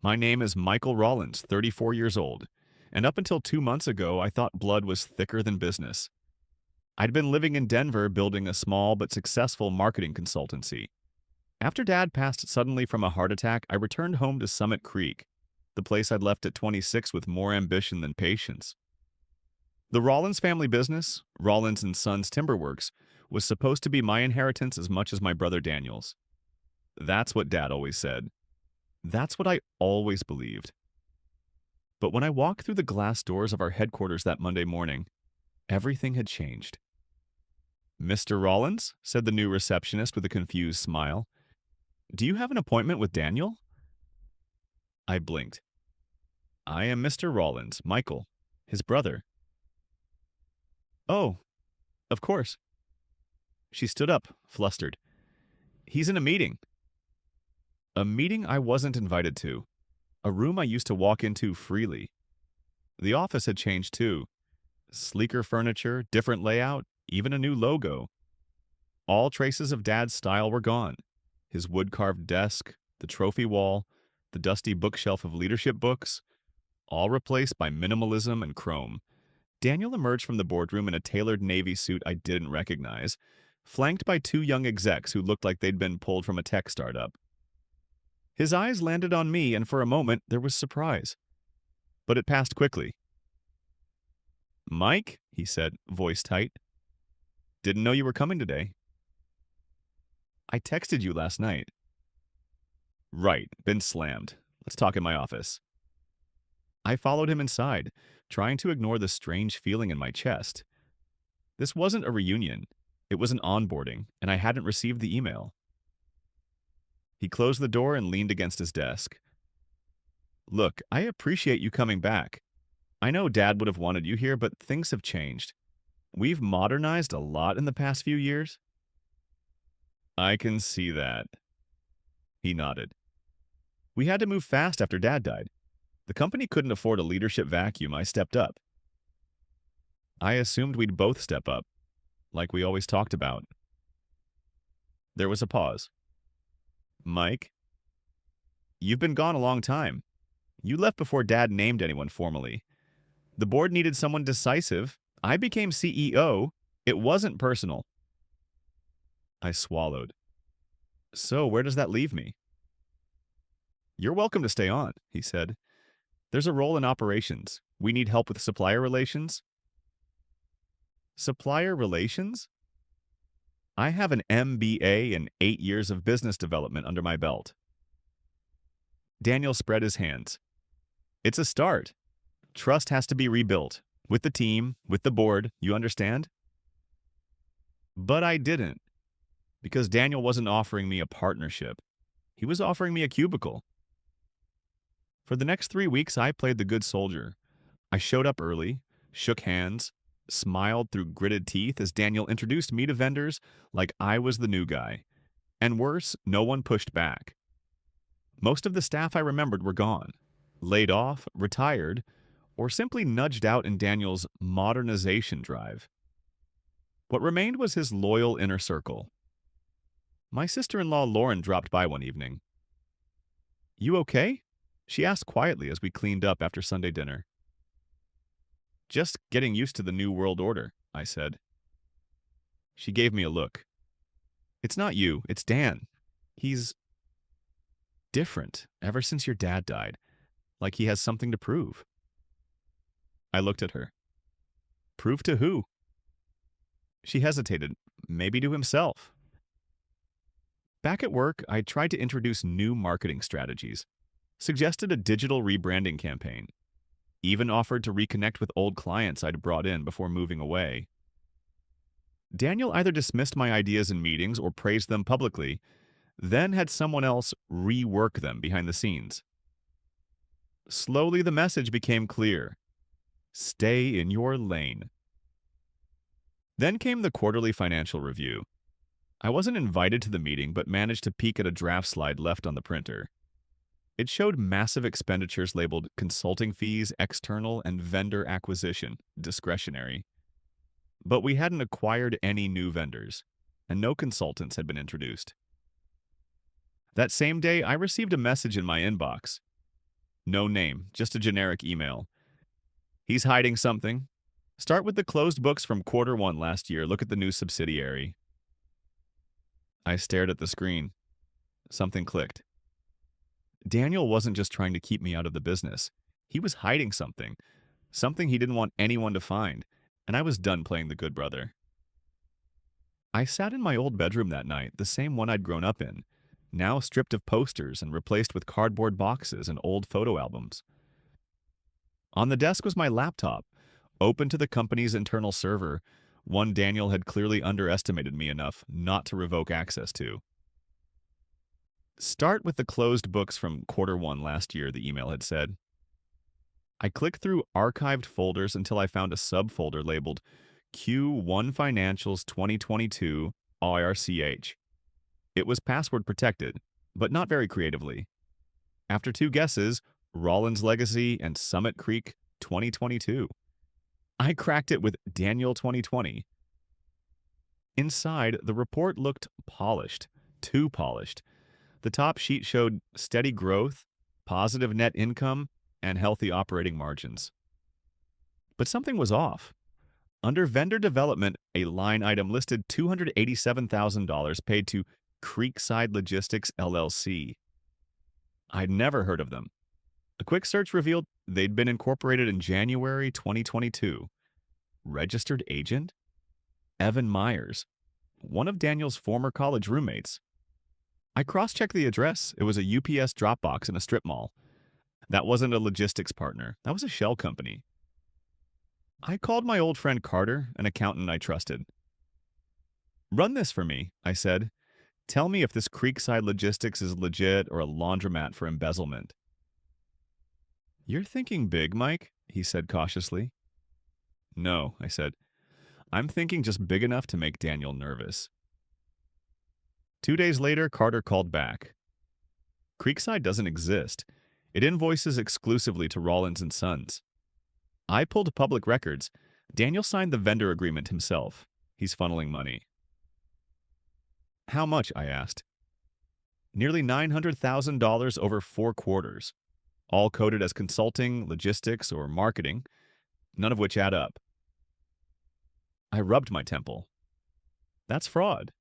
My name is Michael Rollins, 34 years old, and up until 2 months ago, I thought blood was thicker than business. I'd been living in Denver building a small but successful marketing consultancy. After Dad passed suddenly from a heart attack, I returned home to Summit Creek, the place I'd left at 26 with more ambition than patience. The Rollins family business, Rollins and Sons Timberworks, was supposed to be my inheritance as much as my brother Daniel's. That's what Dad always said. That's what I always believed. But when I walked through the glass doors of our headquarters that Monday morning, everything had changed. "Mr. Rollins," said the new receptionist with a confused smile, "do you have an appointment with Daniel?" I blinked. "I am Mr. Rollins, Michael, his brother." "Oh, of course." She stood up, flustered. "He's in a meeting." A meeting I wasn't invited to. A room I used to walk into freely. The office had changed too. Sleeker furniture, different layout, even a new logo. All traces of Dad's style were gone. His wood-carved desk, the trophy wall, the dusty bookshelf of leadership books, all replaced by minimalism and chrome. Daniel emerged from the boardroom in a tailored navy suit I didn't recognize, flanked by two young execs who looked like they'd been pulled from a tech startup. His eyes landed on me, and for a moment there was surprise. But it passed quickly. "Mike," he said, voice tight. "Didn't know you were coming today." "I texted you last night." "Right, been slammed. Let's talk in my office." I followed him inside, trying to ignore the strange feeling in my chest. This wasn't a reunion. It was an onboarding, and I hadn't received the email. He closed the door and leaned against his desk. "Look, I appreciate you coming back. I know Dad would have wanted you here, but things have changed. We've modernized a lot in the past few years." "I can see that." He nodded. "We had to move fast after Dad died. The company couldn't afford a leadership vacuum. I stepped up." I assumed we'd both step up, like we always talked about. There was a pause. "Mike, you've been gone a long time. You left before Dad named anyone formally. The board needed someone decisive. I became CEO. It wasn't personal." I swallowed. "So where does that leave me?" "You're welcome to stay on," he said. "There's a role in operations. We need help with supplier relations." "Supplier relations?" "I have an MBA and 8 years of business development under my belt." Daniel spread his hands. "It's a start. Trust has to be rebuilt. With the team, with the board, you understand?" But I didn't, because Daniel wasn't offering me a partnership. He was offering me a cubicle. For the next 3 weeks, I played the good soldier. I showed up early, shook hands, smiled through gritted teeth as Daniel introduced me to vendors like I was the new guy. And worse, no one pushed back. Most of the staff I remembered were gone, laid off, retired, or simply nudged out in Daniel's modernization drive. What remained was his loyal inner circle. My sister-in-law Lauren dropped by one evening. "You okay?" she asked quietly as we cleaned up after Sunday dinner. "Just getting used to the new world order," I said. She gave me a look. "It's not you, it's Dan. He's different ever since your dad died, like he has something to prove." I looked at her. "Prove to who?" She hesitated. "Maybe to himself." Back at work, I tried to introduce new marketing strategies, suggested a digital rebranding campaign, even offered to reconnect with old clients I'd brought in before moving away. Daniel either dismissed my ideas in meetings or praised them publicly, then had someone else rework them behind the scenes. Slowly, the message became clear. Stay in your lane. Then came the quarterly financial review. I wasn't invited to the meeting, but managed to peek at a draft slide left on the printer. It showed massive expenditures labeled consulting fees, external, and vendor acquisition, discretionary. But we hadn't acquired any new vendors, and no consultants had been introduced. That same day, I received a message in my inbox. No name, just a generic email. He's hiding something. Start with the closed books from Q1 last year. Look at the new subsidiary. I stared at the screen. Something clicked. Daniel wasn't just trying to keep me out of the business. He was hiding something. Something he didn't want anyone to find. And I was done playing the good brother. I sat in my old bedroom that night, the same one I'd grown up in, now stripped of posters and replaced with cardboard boxes and old photo albums. On the desk was my laptop, open to the company's internal server, one Daniel had clearly underestimated me enough not to revoke access to. Start with the closed books from Q1 last year, the email had said. I clicked through archived folders until I found a subfolder labeled Q1 Financials 2022 IRCH. It was password protected, but not very creatively. After 2 guesses, Rollins Legacy and Summit Creek 2022. I cracked it with Daniel 2020. Inside, the report looked polished, too polished. The top sheet showed steady growth, positive net income, and healthy operating margins. But something was off. Under vendor development, a line item listed $287,000 paid to Creekside Logistics LLC. I'd never heard of them. A quick search revealed they'd been incorporated in January 2022. Registered agent? Evan Myers, one of Daniel's former college roommates. I cross-checked the address. It was a UPS drop box in a strip mall. That wasn't a logistics partner. That was a shell company. I called my old friend Carter, an accountant I trusted. Run this for me, I said. Tell me if this Creekside Logistics is legit or a laundromat for embezzlement. You're thinking big, Mike, he said cautiously. No, I said. I'm thinking just big enough to make Daniel nervous. 2 days later, Carter called back. Creekside doesn't exist. It invoices exclusively to Rollins and Sons. I pulled public records. Daniel signed the vendor agreement himself. He's funneling money. How much? I asked. Nearly $900,000 over 4 quarters, all coded as consulting, logistics, or marketing, none of which add up. I rubbed my temple. That's fraud.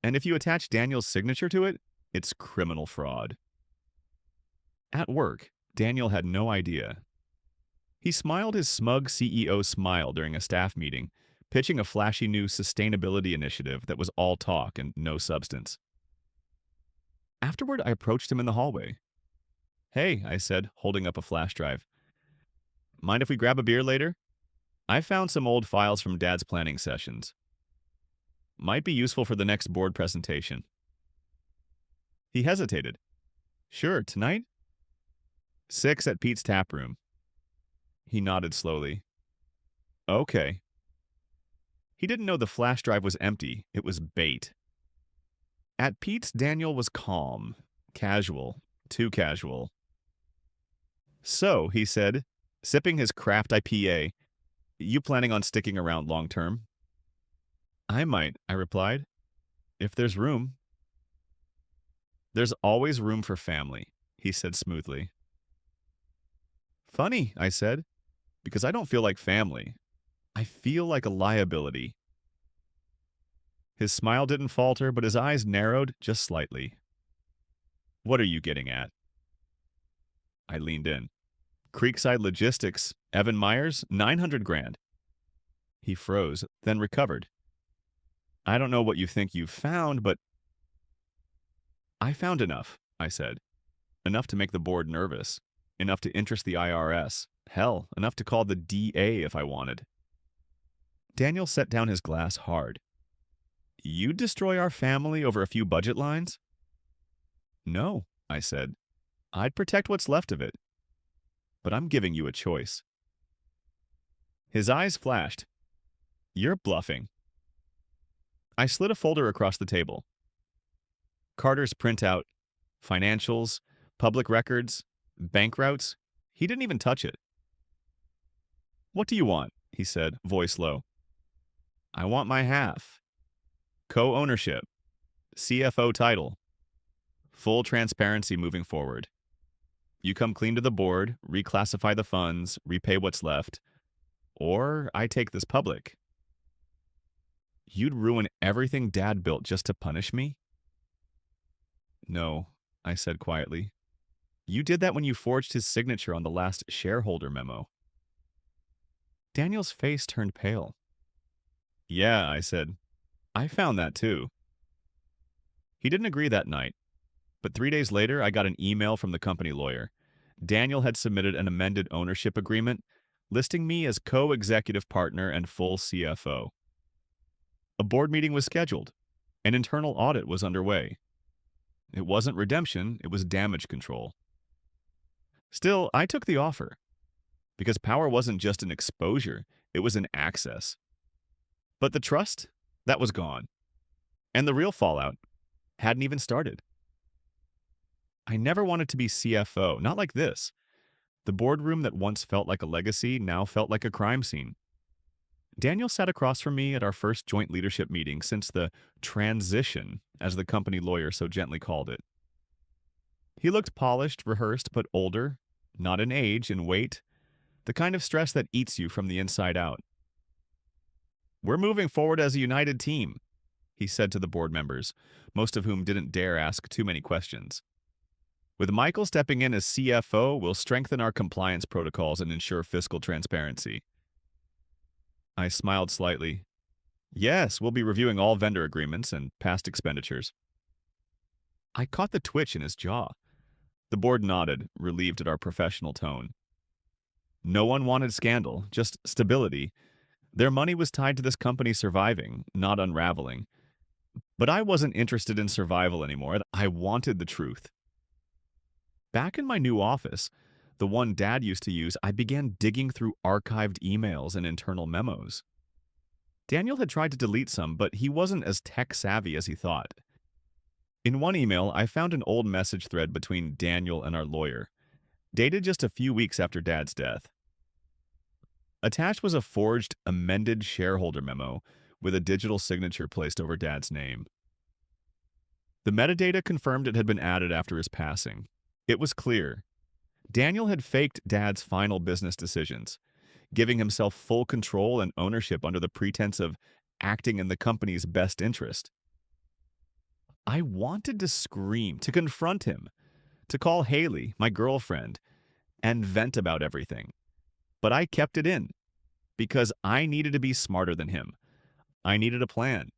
And if you attach Daniel's signature to it, it's criminal fraud. At work, Daniel had no idea. He smiled his smug CEO smile during a staff meeting, pitching a flashy new sustainability initiative that was all talk and no substance. Afterward, I approached him in the hallway. Hey, I said, holding up a flash drive. Mind if we grab a beer later? I found some old files from Dad's planning sessions. Might be useful for the next board presentation. He hesitated. Sure, tonight? 6 at Pete's Tap Room. He nodded slowly. Okay. He didn't know the flash drive was empty. It was bait. At Pete's, Daniel was calm, casual, too casual. So, he said, sipping his craft IPA, you planning on sticking around long term? I might, I replied, if there's room. There's always room for family, he said smoothly. Funny, I said, because I don't feel like family. I feel like a liability. His smile didn't falter, but his eyes narrowed just slightly. What are you getting at? I leaned in. Creekside Logistics, Evan Myers, $900,000. He froze, then recovered. I don't know what you think you've found, but I found enough, I said. Enough to make the board nervous. Enough to interest the IRS. Hell, enough to call the DA if I wanted. Daniel set down his glass hard. You'd destroy our family over a few budget lines? No, I said. I'd protect what's left of it. But I'm giving you a choice. His eyes flashed. You're bluffing. I slid a folder across the table. Carter's printout, financials, public records, bank routes. He didn't even touch it. What do you want? He said, voice low. I want my half. Co-ownership. CFO title. Full transparency moving forward. You come clean to the board, reclassify the funds, repay what's left, or I take this public. You'd ruin everything Dad built just to punish me? No, I said quietly. You did that when you forged his signature on the last shareholder memo. Daniel's face turned pale. Yeah, I said. I found that too. He didn't agree that night, but 3 days later, I got an email from the company lawyer. Daniel had submitted an amended ownership agreement listing me as co-executive partner and full CFO. A board meeting was scheduled. An internal audit was underway. It wasn't redemption, it was damage control. Still, I took the offer, because power wasn't just an exposure, it was an access. But the trust, that was gone. And the real fallout hadn't even started. I never wanted to be CFO, not like this. The boardroom that once felt like a legacy now felt like a crime scene. Daniel sat across from me at our first joint leadership meeting since the transition, as the company lawyer so gently called it. He looked polished, rehearsed, but older, not in age, in weight, the kind of stress that eats you from the inside out. We're moving forward as a united team, he said to the board members, most of whom didn't dare ask too many questions. With Michael stepping in as CFO, we'll strengthen our compliance protocols and ensure fiscal transparency. I smiled slightly. Yes, we'll be reviewing all vendor agreements and past expenditures. I caught the twitch in his jaw. The board nodded, relieved at our professional tone. No one wanted scandal, just stability. Their money was tied to this company surviving, not unraveling. But I wasn't interested in survival anymore. I wanted the truth. Back in my new office, the one Dad used to use, I began digging through archived emails and internal memos. Daniel had tried to delete some, but he wasn't as tech-savvy as he thought. In one email, I found an old message thread between Daniel and our lawyer, dated just a few weeks after Dad's death. Attached was a forged, amended shareholder memo with a digital signature placed over Dad's name. The metadata confirmed it had been added after his passing. It was clear. Daniel had faked Dad's final business decisions, giving himself full control and ownership under the pretense of acting in the company's best interest. I wanted to scream, to confront him, to call Haley, my girlfriend, and vent about everything. But I kept it in, because I needed to be smarter than him. I needed a plan.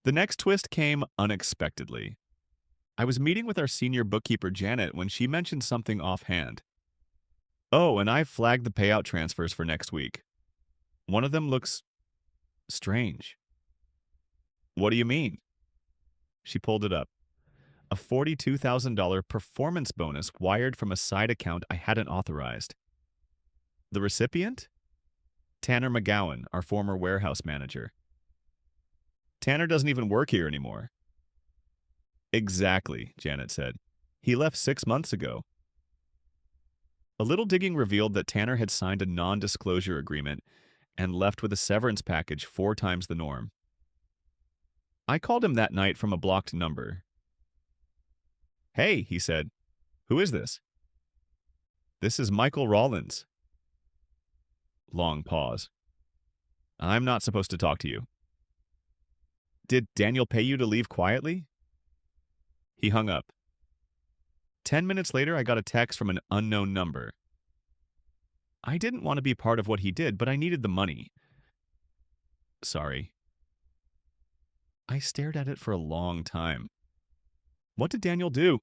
The next twist came unexpectedly. I was meeting with our senior bookkeeper, Janet, when she mentioned something offhand. Oh, and I've flagged the payout transfers for next week. One of them looks strange. What do you mean? She pulled it up. A $42,000 performance bonus wired from a side account I hadn't authorized. The recipient? Tanner McGowan, our former warehouse manager. Tanner doesn't even work here anymore. Exactly, Janet said. He left 6 months ago. A little digging revealed that Tanner had signed a non-disclosure agreement and left with a severance package 4 times the norm. I called him that night from a blocked number. Hey, he said. Who is this? This is Michael Rollins. Long pause. I'm not supposed to talk to you. Did Daniel pay you to leave quietly? He hung up. 10 minutes later, I got a text from an unknown number. I didn't want to be part of what he did, but I needed the money. Sorry. I stared at it for a long time. What did Daniel do?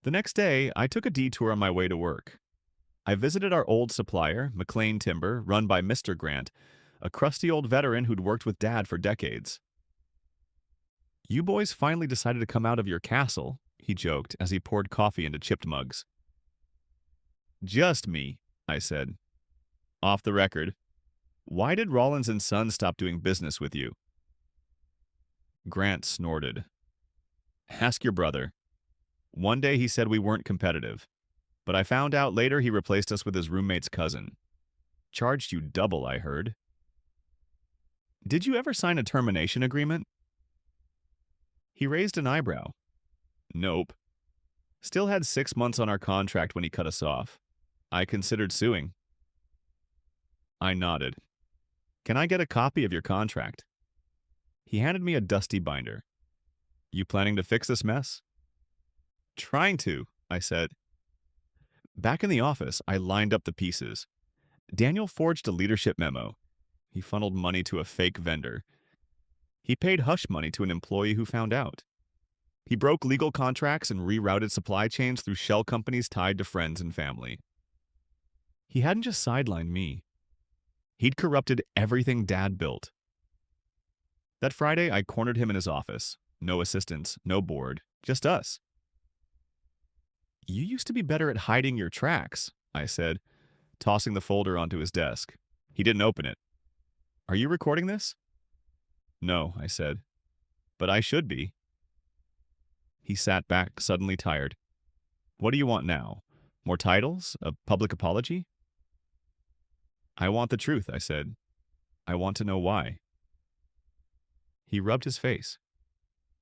The next day, I took a detour on my way to work. I visited our old supplier, McLean Timber, run by Mr. Grant, a crusty old veteran who'd worked with Dad for decades. You boys finally decided to come out of your castle, he joked as he poured coffee into chipped mugs. Just me, I said. Off the record, why did Rollins and Sons stop doing business with you? Grant snorted. Ask your brother. One day he said we weren't competitive, but I found out later he replaced us with his roommate's cousin. Charged you double, I heard. Did you ever sign a termination agreement? He raised an eyebrow. Nope. Still had 6 months on our contract when he cut us off. I considered suing. I nodded. Can I get a copy of your contract? He handed me a dusty binder. You planning to fix this mess? Trying to, I said. Back in the office, I lined up the pieces. Daniel forged a leadership memo. He funneled money to a fake vendor. He paid hush money to an employee who found out. He broke legal contracts and rerouted supply chains through shell companies tied to friends and family. He hadn't just sidelined me. He'd corrupted everything Dad built. That Friday, I cornered him in his office. No assistants, no board, just us. You used to be better at hiding your tracks, I said, tossing the folder onto his desk. He didn't open it. Are you recording this? No, I said, but I should be. He sat back, suddenly tired. What do you want now? More titles? A public apology? I want the truth, I said. I want to know why. He rubbed his face.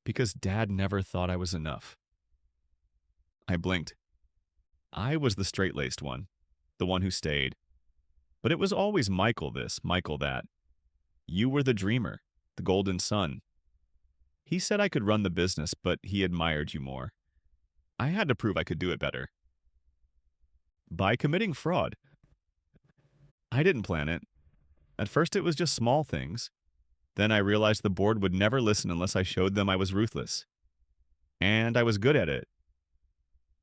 Because Dad never thought I was enough. I blinked. I was the straight-laced one, the one who stayed. But it was always Michael this, Michael that. You were the dreamer, the golden son. He said I could run the business, but he admired you more. I had to prove I could do it better. By committing fraud. I didn't plan it. At first it was just small things. Then I realized the board would never listen unless I showed them I was ruthless. And I was good at it.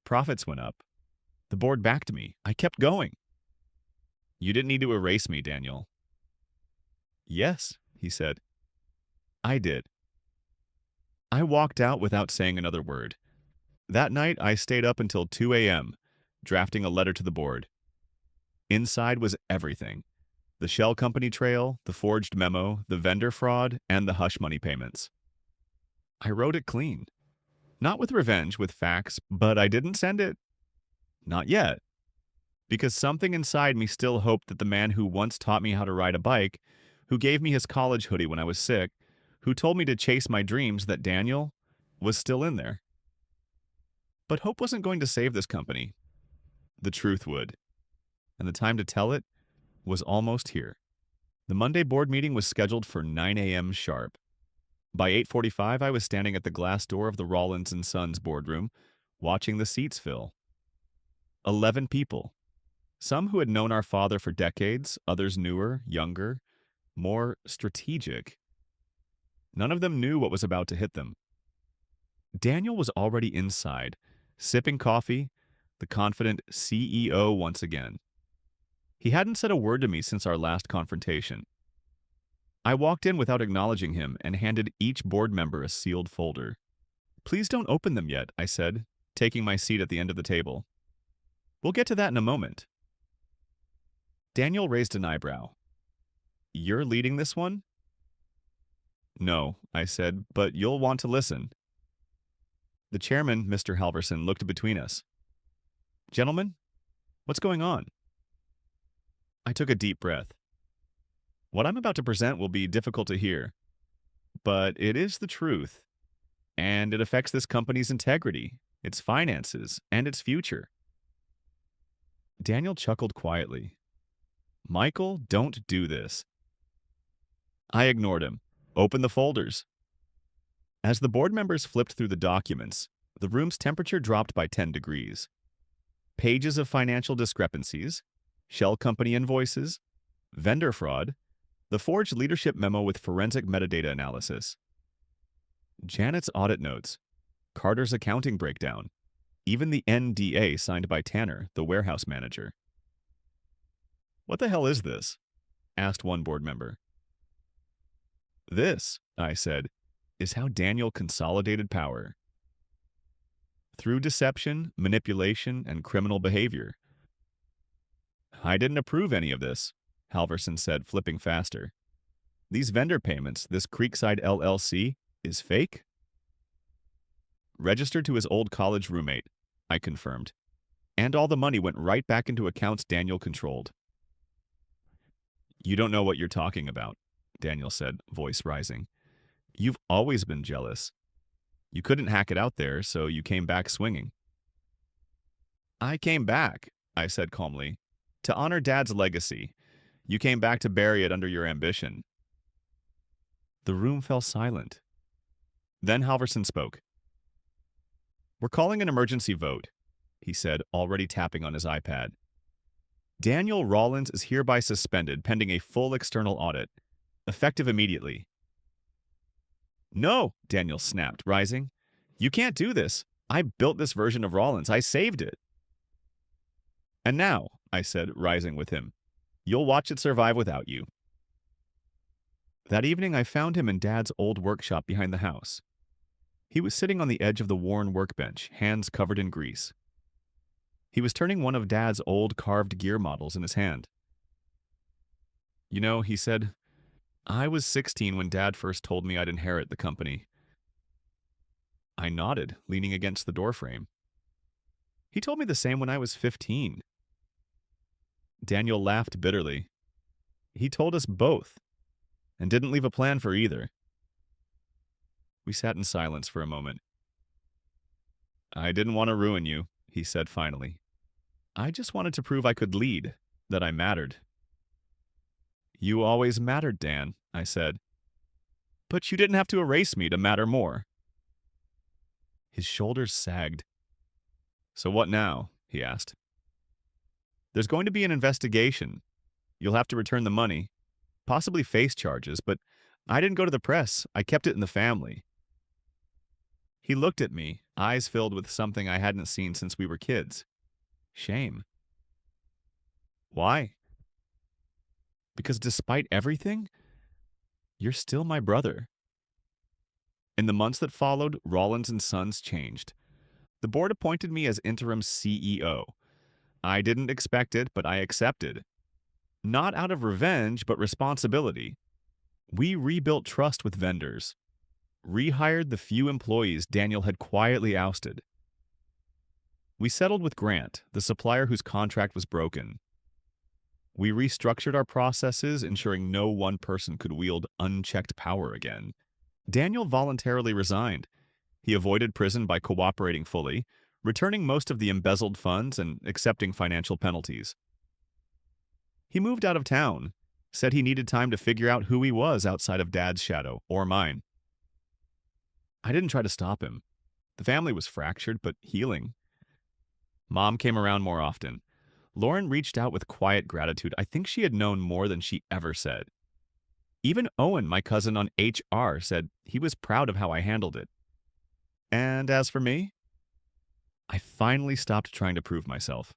Profits went up. The board backed me. I kept going. You didn't need to erase me, Daniel. Yes, he said. I did. I walked out without saying another word. That night, I stayed up until 2 a.m., drafting a letter to the board. Inside was everything. The shell company trail, the forged memo, the vendor fraud, and the hush money payments. I wrote it clean. Not with revenge, with facts, but I didn't send it. Not yet. Because something inside me still hoped that the man who once taught me how to ride a bike, who gave me his college hoodie when I was sick, who told me to chase my dreams, that Daniel was still in there. But hope wasn't going to save this company. The truth would. And the time to tell it was almost here. The Monday board meeting was scheduled for 9 a.m. sharp. By 8:45, I was standing at the glass door of the Rollins & Sons boardroom, watching the seats fill. 11 people. Some who had known our father for decades, others newer, younger, more strategic. None of them knew what was about to hit them. Daniel was already inside, sipping coffee, the confident CEO once again. He hadn't said a word to me since our last confrontation. I walked in without acknowledging him and handed each board member a sealed folder. Please don't open them yet, I said, taking my seat at the end of the table. We'll get to that in a moment. Daniel raised an eyebrow. You're leading this one? No, I said, but you'll want to listen. The chairman, Mr. Halverson, looked between us. Gentlemen, what's going on? I took a deep breath. What I'm about to present will be difficult to hear, but it is the truth, and it affects this company's integrity, its finances, and its future. Daniel chuckled quietly. Michael, don't do this. I ignored him. Open the folders. As the board members flipped through the documents, the room's temperature dropped by 10 degrees. Pages of financial discrepancies, shell company invoices, vendor fraud, the forged leadership memo with forensic metadata analysis. Janet's audit notes, Carter's accounting breakdown, even the NDA signed by Tanner, the warehouse manager. What the hell is this? Asked one board member. This, I said, is how Daniel consolidated power. Through deception, manipulation, and criminal behavior. I didn't approve any of this, Halverson said, flipping faster. These vendor payments, this Creekside LLC, is fake? Registered to his old college roommate, I confirmed. And all the money went right back into accounts Daniel controlled. You don't know what you're talking about, Daniel said, voice rising. You've always been jealous. You couldn't hack it out there, so you came back swinging. I came back, I said calmly, to honor Dad's legacy. You came back to bury it under your ambition. The room fell silent. Then Halverson spoke. We're calling an emergency vote, he said, already tapping on his iPad. Daniel Rollins is hereby suspended pending a full external audit, effective immediately. No, Daniel snapped, rising. You can't do this. I built this version of Rollins. I saved it. And now, I said, rising with him, you'll watch it survive without you. That evening, I found him in Dad's old workshop behind the house. He was sitting on the edge of the worn workbench, hands covered in grease. He was turning one of Dad's old carved gear models in his hand. You know, he said, I was 16 when Dad first told me I'd inherit the company. I nodded, leaning against the doorframe. He told me the same when I was 15. Daniel laughed bitterly. He told us both, and didn't leave a plan for either. We sat in silence for a moment. I didn't want to ruin you, he said finally. I just wanted to prove I could lead, that I mattered. You always mattered, Dan, I said. But you didn't have to erase me to matter more. His shoulders sagged. So what now? He asked. There's going to be an investigation. You'll have to return the money, possibly face charges, but I didn't go to the press. I kept it in the family. He looked at me, eyes filled with something I hadn't seen since we were kids. Shame. Why? Because despite everything, you're still my brother. In the months that followed, Rollins and Sons changed. The board appointed me as interim CEO. I didn't expect it, but I accepted. Not out of revenge, but responsibility. We rebuilt trust with vendors. Rehired the few employees Daniel had quietly ousted. We settled with Grant, the supplier whose contract was broken. We restructured our processes, ensuring no one person could wield unchecked power again. Daniel voluntarily resigned. He avoided prison by cooperating fully, returning most of the embezzled funds and accepting financial penalties. He moved out of town, said he needed time to figure out who he was outside of Dad's shadow, or mine. I didn't try to stop him. The family was fractured, but healing. Mom came around more often. Lauren reached out with quiet gratitude. I think she had known more than she ever said. Even Owen, my cousin on HR, said he was proud of how I handled it. And as for me, I finally stopped trying to prove myself.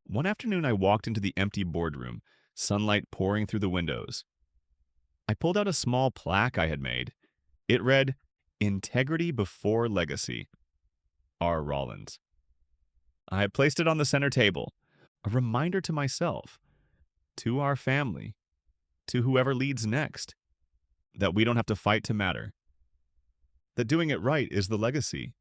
One afternoon, I walked into the empty boardroom, sunlight pouring through the windows. I pulled out a small plaque I had made. It read, Integrity Before Legacy, R. Rollins. I had placed it on the center table, a reminder to myself, to our family, to whoever leads next, that we don't have to fight to matter, that doing it right is the legacy.